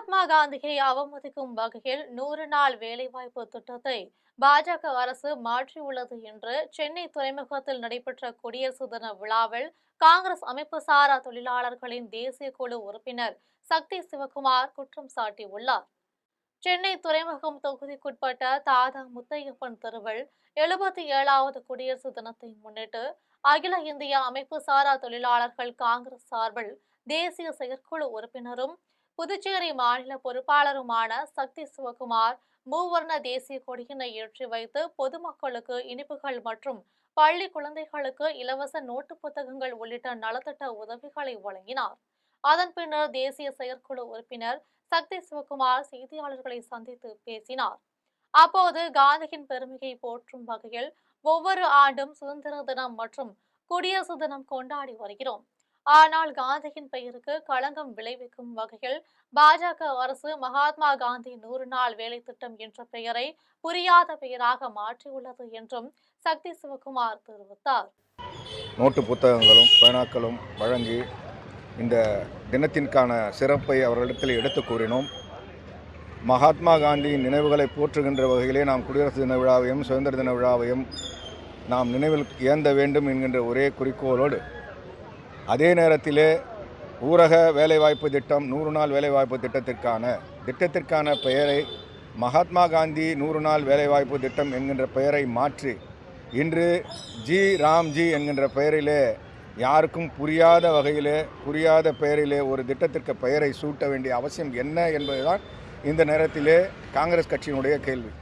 மகாத்மா காந்தியை அவமதிக்கும் வகையில் 100 நாள் வேலைவாய்ப்பு திட்டத்தை பாஜக அரசு மாற்றியுள்ளது என்று சென்னை துறைமுகத்தில் நடைபெற்ற குடியரசு தின விழாவில் காங்கிரஸ் அமைப்பு சாரா தொழிலாளர்களின் தேசிய குழு உறுப்பினர் சக்தி சிவகுமார் குற்றம் சாட்டியுள்ளார். சென்னை துறைமுகம் தொகுதிக்குட்பட்ட தாதா முத்தையப்பன் தெருவில் 77வது குடியரசு தினத்தை முன்னிட்டு அகில இந்திய அமைப்பு சாரா தொழிலாளர்கள் காங்கிரஸ் சார்பில் தேசிய செயற்குழு உறுப்பினரும் புதுச்சேரி மாநில பொறுப்பாளருமான சக்தி சிவகுமார் மூவர்ண தேசிய கொடியினை ஏற்றி வைத்து பொதுமக்களுக்கு இனிப்புகள் மற்றும் பள்ளி குழந்தைகளுக்கு இலவச நோட்டு புத்தகங்கள் உள்ளிட்ட நலத்திட்ட உதவிகளை வழங்கினார். அதன் பின்னர் தேசிய செயற்குழு உறுப்பினர் சக்தி சிவகுமார் செய்தியாளர்களை சந்தித்து பேசினார். அப்போது காந்தியின் பெருமையை போற்றும் வகையில் ஒவ்வொரு ஆண்டும் சுதந்திர தினம் மற்றும் குடியரசு தினம் கொண்டாடி வருகிறோம். ஆனால் காந்தியின் பெயருக்கு களங்கம் விளைவிக்கும் வகையில் பாஜக அரசு மகாத்மா காந்தி 100 நாள் வேலை திட்டம் என்ற பெயரை புரியாத பெயராக மாற்றியுள்ளது என்றும் சக்தி சிவகுமார் தெரிவித்தார். நோட்டு புத்தகங்களும் பேனாக்களும் வழங்கி இந்த தினத்திற்கான சிறப்பை அவர்களிடத்தில் எடுத்து கூறினோம். மகாத்மா காந்தியின் நினைவுகளை போற்றுகின்ற வகையிலே நாம் குடியரசு தின விழாவையும் சுதந்திர தின விழாவையும் நாம் நினைவில் ஏந்த வேண்டும் என்கின்ற ஒரே குறிக்கோளோடு அதே நேரத்திலே ஊரக வேலைவாய்ப்பு திட்டம் 100 நாள் வேலைவாய்ப்பு திட்டத்திற்கான பெயரை மகாத்மா காந்தி 100 நாள் வேலைவாய்ப்பு திட்டம் என்கின்ற பெயரை மாற்றி இன்று ராம்ஜி என்கின்ற பெயரிலே யாருக்கும் புரியாத வகையிலே புரியாத பெயரிலே ஒரு திட்டத்திற்கு பெயரை சூட்ட வேண்டிய அவசியம் என்ன என்பதுதான் இந்த நேரத்திலே காங்கிரஸ் கட்சியினுடைய கேள்வி.